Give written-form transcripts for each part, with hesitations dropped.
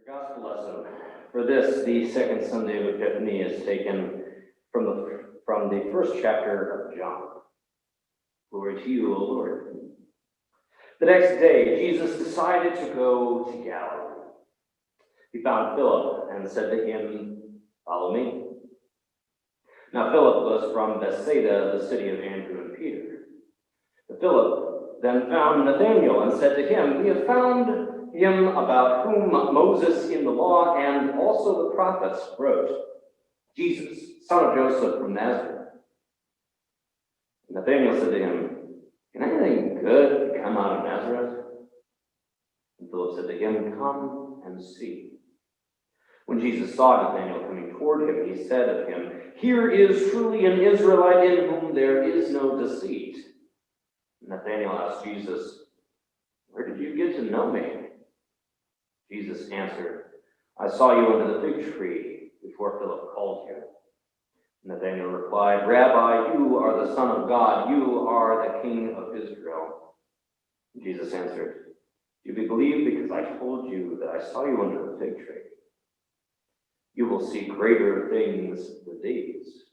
Gospel lesson for this, the second Sunday of Epiphany, is taken from the first chapter of John. Glory to you, O Lord. The next day, Jesus decided to go to Galilee. He found Philip and said to him, "Follow me." Now Philip was from Bethsaida, the city of Andrew and Peter. Philip then found Nathanael and said to him, "We have found him about whom Moses in the law and also the prophets wrote, Jesus, son of Joseph from Nazareth." Nathanael said to him, "Can anything good come out of Nazareth?" And Philip said to him, "Come and see." When Jesus saw Nathanael coming toward him, he said of him, "Here is truly an Israelite in whom there is no deceit." Nathanael asked Jesus, "Where did you get to know me?" Jesus answered, "I saw you under the fig tree before Philip called you." Nathanael replied, "Rabbi, you are the Son of God. You are the King of Israel." Jesus answered, "You believe because I told you that I saw you under the fig tree. You will see greater things than these."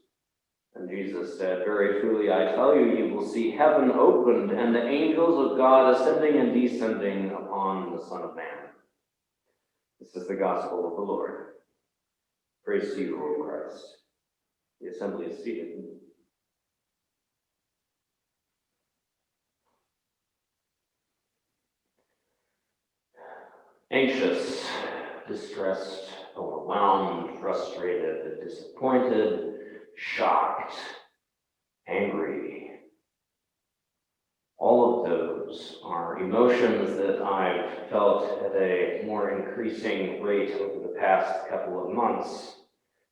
And Jesus said, "Very truly, I tell you, you will see heaven opened and the angels of God ascending and descending upon the Son of Man." This is the gospel of the Lord. Praise to you, O Christ. The assembly is seated. Anxious, distressed, overwhelmed, frustrated, disappointed, shocked, angry. All of those are emotions that I've felt at a more increasing rate over the past couple of months.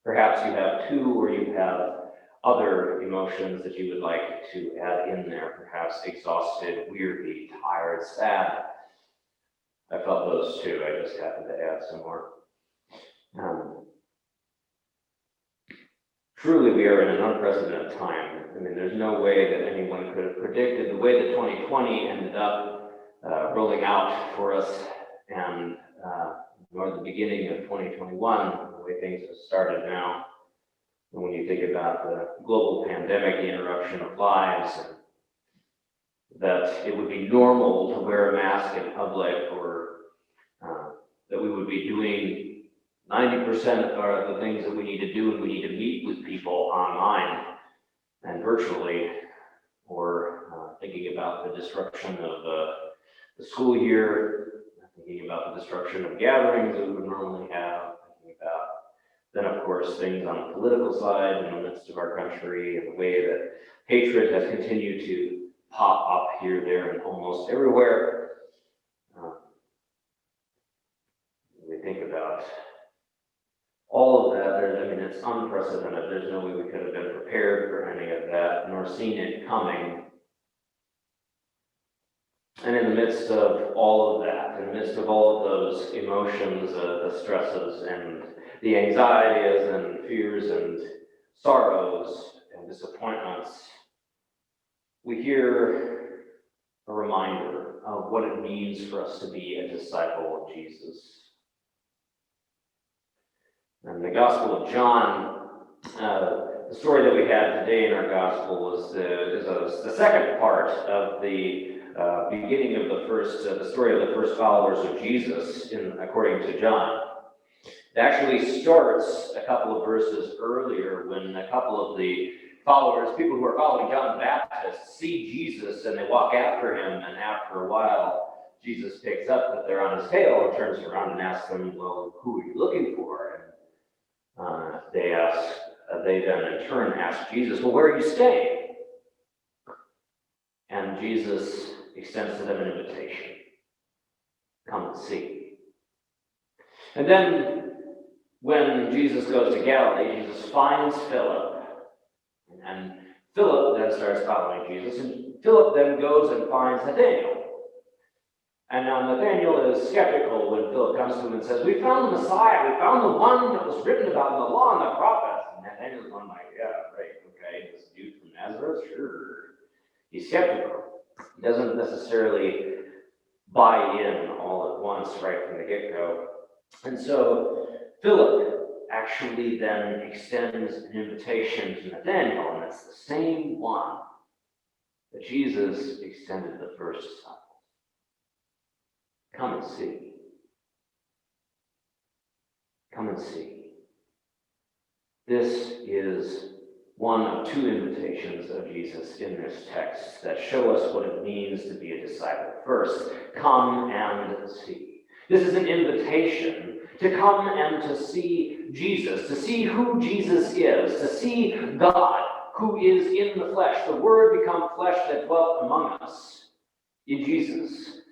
Perhaps you have two, or you have other emotions that you would like to add in there. Perhaps exhausted, weary, tired, sad. I felt those too. I just happened to add some more. Truly, we are in an unprecedented time. I mean, there's no way that anyone could have predicted the way that 2020 ended up rolling out for us, and nor the beginning of 2021, the way things have started now. And when you think about the global pandemic, the interruption of lives, and that it would be normal to wear a mask in public, or that we would be doing 90% of the things that we need to do, and we need to meet with people online and virtually, or thinking about the disruption of the school year, thinking about the disruption of gatherings that we would normally have, thinking about then, of course, things on the political side in the midst of our country, and the way that hatred has continued to pop up here, there, and almost everywhere. We think about all of that. It's unprecedented. There's no way we could have been prepared for any of that, nor seen it coming. And in the midst of all of that, in the midst of all of those emotions, the stresses and the anxieties and fears and sorrows and disappointments, we hear a reminder of what it means for us to be a disciple of Jesus. And the Gospel of John, the story that we had today in our Gospel is the second part of the beginning of the story of the first followers of Jesus, according to John. It actually starts a couple of verses earlier, when a couple of the followers, people who are following John the Baptist, see Jesus and they walk after him, and after a while, Jesus picks up that they're on his tail and turns around and asks them, "Well, who are you looking for?" They then in turn ask Jesus, "Well, where are you staying?" And Jesus extends to them an invitation. Come and see. And then when Jesus goes to Galilee, Jesus finds Philip. And Philip then starts following Jesus. And Philip then goes and finds Nathanael. And now Nathanael is skeptical when Philip comes to him and says, "We found the Messiah. We found the one that was written about in the law and the prophets." And Nathanael's going like, "Yeah, right, okay, this dude from Nazareth, sure." He's skeptical. He doesn't necessarily buy in all at once right from the get-go. And so Philip actually then extends an invitation to Nathanael, and it's the same one that Jesus extended to the first disciples. Come and see. Come and see. This is one of two invitations of Jesus in this text that show us what it means to be a disciple. First, come and see. This is an invitation to come and to see Jesus, to see who Jesus is, to see God who is in the flesh, the Word become flesh that dwelt among us in Jesus.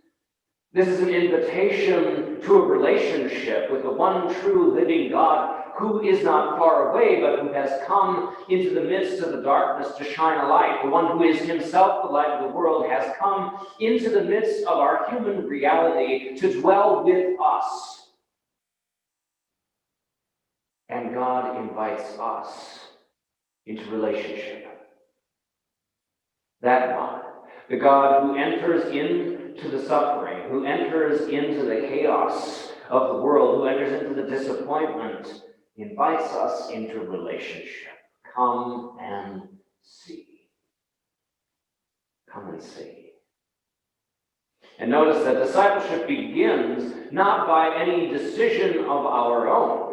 This is an invitation to a relationship with the one true living God who is not far away, but who has come into the midst of the darkness to shine a light. The one who is himself the light of the world has come into the midst of our human reality to dwell with us. And God invites us into relationship. That God, the God who enters into the suffering, who enters into the chaos of the world, who enters into the disappointment, invites us into relationship. Come and see. Come and see. And notice that discipleship begins not by any decision of our own,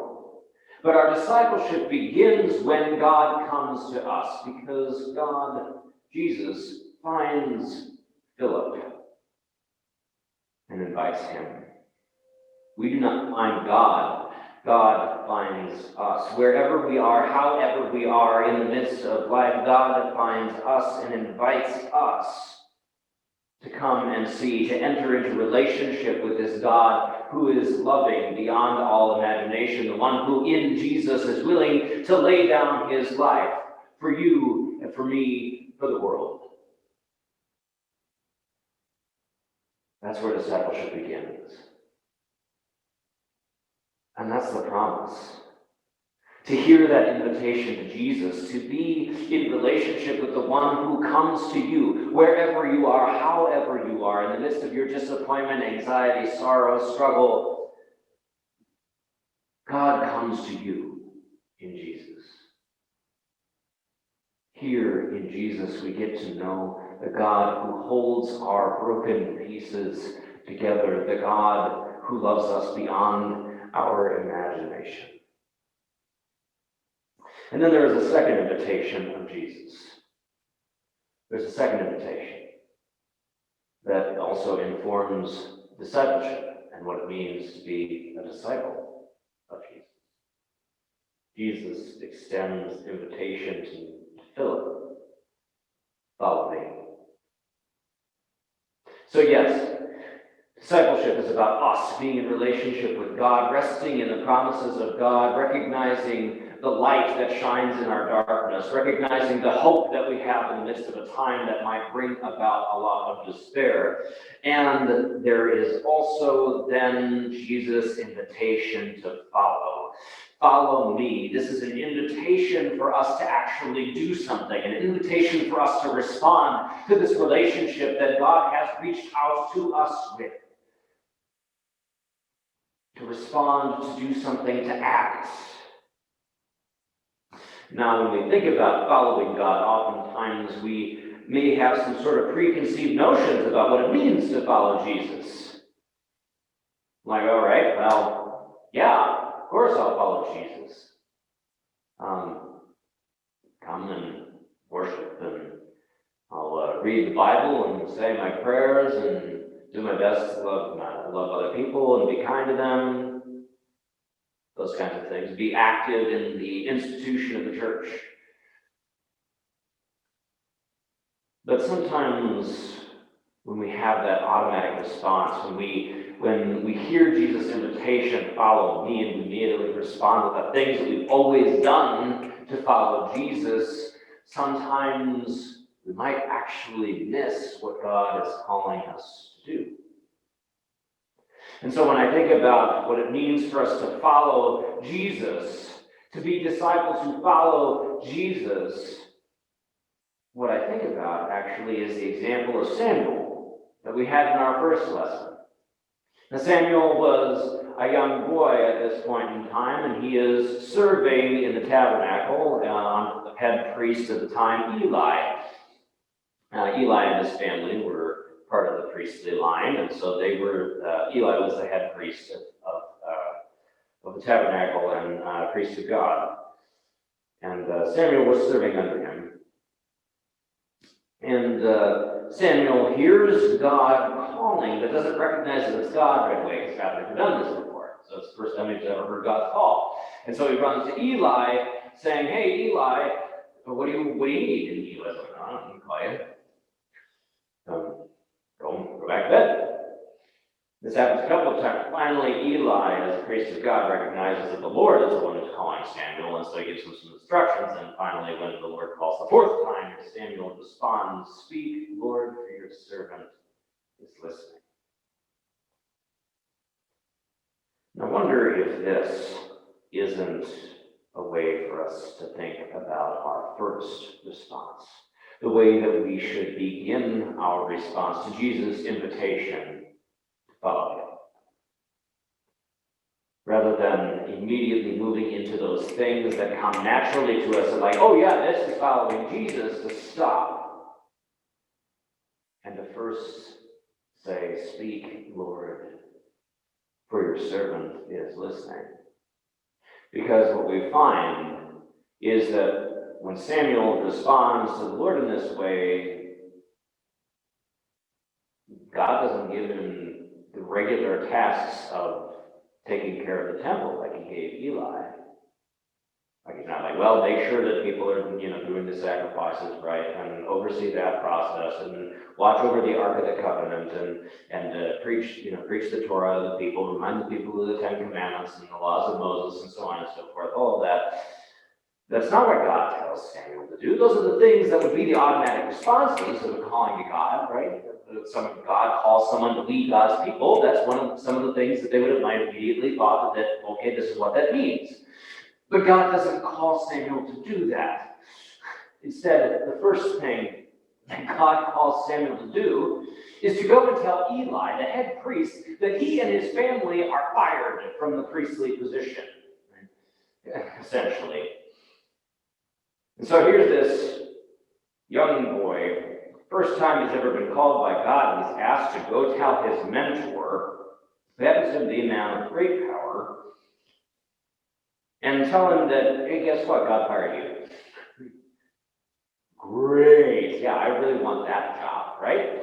but our discipleship begins when God comes to us, because God, Jesus, finds Philip and invites him. We do not find God. God finds us. Wherever we are, however we are in the midst of life, God finds us and invites us to come and see, to enter into relationship with this God who is loving beyond all imagination, the one who in Jesus is willing to lay down his life for you and for me, for the world. That's where discipleship begins. And that's the promise. To hear that invitation to Jesus, to be in relationship with the one who comes to you, wherever you are, however you are, in the midst of your disappointment, anxiety, sorrow, struggle. God comes to you in Jesus. Here in Jesus, we get to know the God who holds our broken pieces together, the God who loves us beyond our imagination. And then there is a second invitation of Jesus. There's a second invitation that also informs discipleship and what it means to be a disciple of Jesus. Jesus extends invitation to Philip. Follow me. So yes, discipleship is about us being in relationship with God, resting in the promises of God, recognizing the light that shines in our darkness, recognizing the hope that we have in the midst of a time that might bring about a lot of despair. And there is also then Jesus' invitation to follow. Follow me. This is an invitation for us to actually do something, an invitation for us to respond to this relationship that God has reached out to us with. To respond, to do something, to act. Now, when we think about following God, oftentimes we may have some sort of preconceived notions about what it means to follow Jesus. Like, all right, well, yeah, of course I'll follow Jesus. Come and worship, and I'll read the Bible and say my prayers and do my best to love other people and be kind to them. Those kinds of things. Be active in the institution of the church. But sometimes when we have that automatic response, when we hear Jesus' invitation, follow me, and we immediately respond with the things that we've always done to follow Jesus, sometimes we might actually miss what God is calling us to do. And so when I think about what it means for us to follow Jesus, to be disciples who follow Jesus, what I think about actually is the example of Samuel that we had in our first lesson. Now, Samuel was a young boy at this point in time, and he is serving in the tabernacle. The head priest at the time, Eli. Eli and his family were part of the priestly line, and so they were. Eli was the head priest of the tabernacle and priest of God, and Samuel was serving under him. And Samuel hears God calling, but doesn't recognize that it's God right away. He's never done this before, so it's the first time he's ever heard God's call. And so he runs to Eli, saying, "Hey, Eli, what do you need?" And Eli's like, "I don't need to call you. Go back to bed." This happens a couple of times. Finally, Eli, as a priest of God, recognizes that the Lord is the one who's calling Samuel, and so he gives him some instructions. And finally, when the Lord calls the fourth time, Samuel responds, "Speak, Lord, for your servant is listening." I wonder if this isn't a way for us to think about our first response, the way that we should begin our response to Jesus' invitation to follow him, rather than immediately moving into those things that come naturally to us and like, "Oh yeah, this is following Jesus," to stop and to first say, "Speak, Lord, for your servant is listening." Because what we find is that when Samuel responds to the Lord in this way, God doesn't give him the regular tasks of taking care of the temple like he gave Eli. Like he's not like, "Well, make sure that people are, doing the sacrifices right, and oversee that process, and watch over the Ark of the Covenant, and preach the Torah to the people, remind the people of the Ten Commandments and the laws of Moses, and so on and so forth." All of that. That's not what God tells Samuel to do. Those are the things that would be the automatic responses of a calling to God, right? God calls someone to lead God's people. That's some of the things that they would have immediately thought that, okay, this is what that means. But God doesn't call Samuel to do that. Instead, the first thing that God calls Samuel to do is to go and tell Eli, the head priest, that he and his family are fired from the priestly position, essentially. And so here's this young boy, first time he's ever been called by God, he's asked to go tell his mentor, who happens to be a man of great power, and tell him that, "Hey, guess what? God fired you." Great. Yeah, I really want that job, right?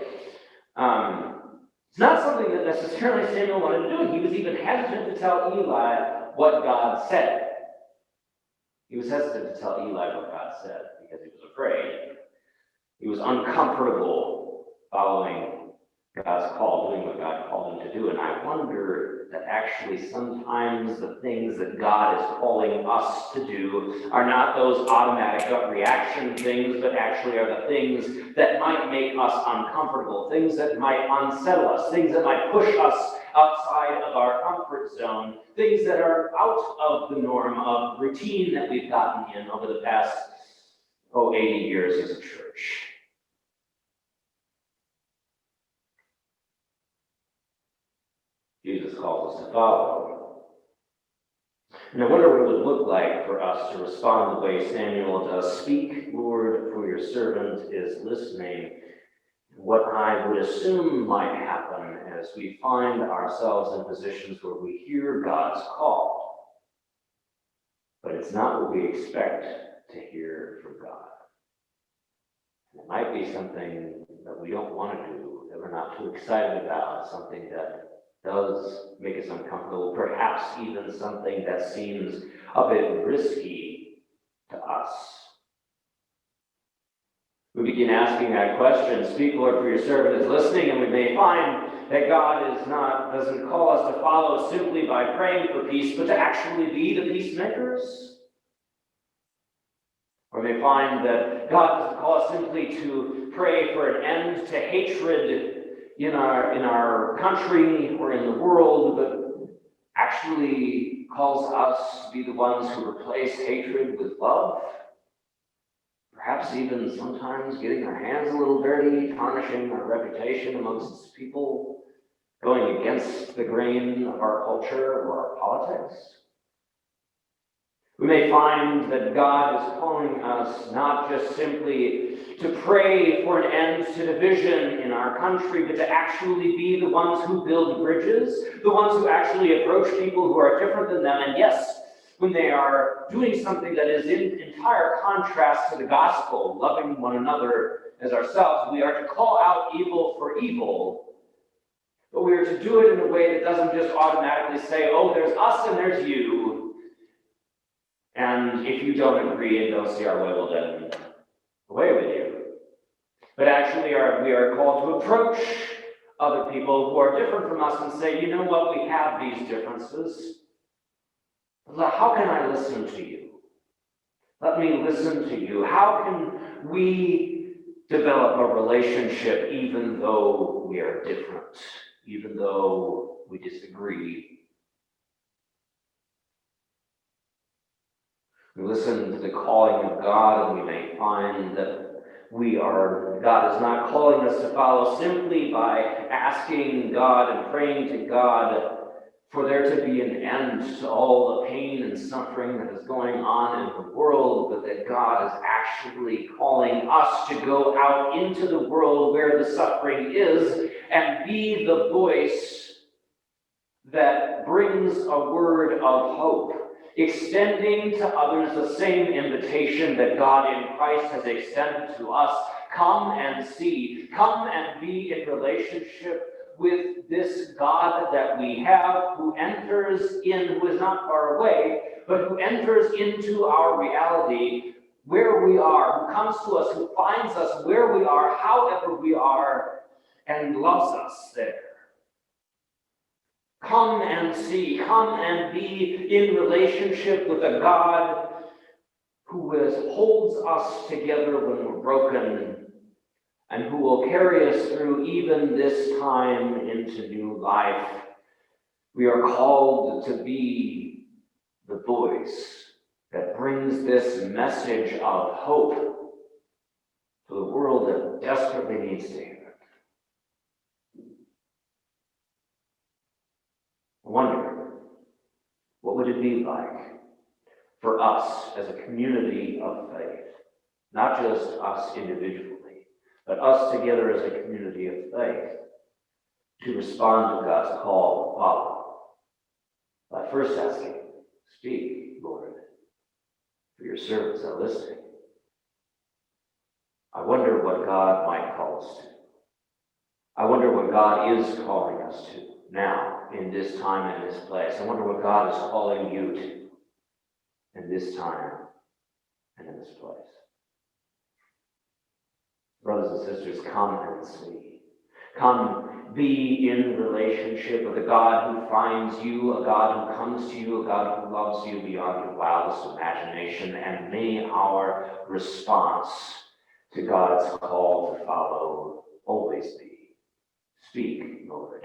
It's not something that necessarily Samuel wanted to do. He was even hesitant to tell Eli what God said. He was hesitant to tell Eli what God said because he was afraid. He was uncomfortable following God's call, doing what God called him to do. And I wonder that actually sometimes the things that God is calling us to do are not those automatic gut reaction things, but actually are the things that might make us uncomfortable, things that might unsettle us, things that might push us outside of our comfort zone, things that are out of the norm of routine that we've gotten in over the past, 80 years as a church. Jesus calls us to follow. And I wonder what it would look like for us to respond the way Samuel does. "Speak, Lord, for your servant is listening." What I would assume might happen as we find ourselves in positions where we hear God's call, but it's not what we expect to hear from God. It might be something that we don't want to do, that we're not too excited about, something that does make us uncomfortable, perhaps even something that seems a bit risky to us. We begin asking that question, "Speak, Lord, for your servant is listening," and we may find that God doesn't call us to follow simply by praying for peace, but to actually be the peacemakers. Or we may find that God doesn't call us simply to pray for an end to hatred in our country or in the world, but actually calls us to be the ones who replace hatred with love. Perhaps even sometimes getting our hands a little dirty, tarnishing our reputation amongst people going against the grain of our culture or our politics. We may find that God is calling us not just simply to pray for an end to division in our country, but to actually be the ones who build bridges, the ones who actually approach people who are different than them. And yes, when they are doing something that is in entire contrast to the gospel, loving one another as ourselves, we are to call out evil for evil, but we are to do it in a way that doesn't just automatically say, oh, there's us and there's you, and if you don't agree and don't see our way, well then, away with you. But actually we are called to approach other people who are different from us and say, you know what, we have these differences. How can I listen to you? Let me listen to you. How can we develop a relationship even though we are different, even though we disagree? We listen to the calling of God, and we may find that God is not calling us to follow simply by asking God and praying to God for there to be an end to all the pain and suffering that is going on in the world, but that God is actually calling us to go out into the world where the suffering is and be the voice that brings a word of hope, extending to others the same invitation that God in Christ has extended to us. Come and see. Come and be in relationship with this God that we have, who enters in, who is not far away, but who enters into our reality where we are, who comes to us, who finds us where we are, however we are, and loves us there. Come and see, come and be in relationship with a God who holds us together when we're broken and who will carry us through even this time into new life. We are called to be the voice that brings this message of hope to the world that desperately needs to hear it. I wonder, what would it be like for us as a community of faith, not just us individually, but us together as a community of faith, to respond to God's call to follow by first asking, speak, Lord, for your servants are listening. I wonder what God might call us to. I wonder what God is calling us to now, in this time and this place. I wonder what God is calling you to in this time and in this place. Brothers and sisters, come and see. Come be in relationship with a God who finds you, a God who comes to you, a God who loves you beyond your wildest imagination, and may our response to God's call to follow always be, speak, Lord,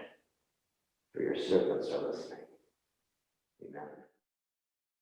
for your servants are listening.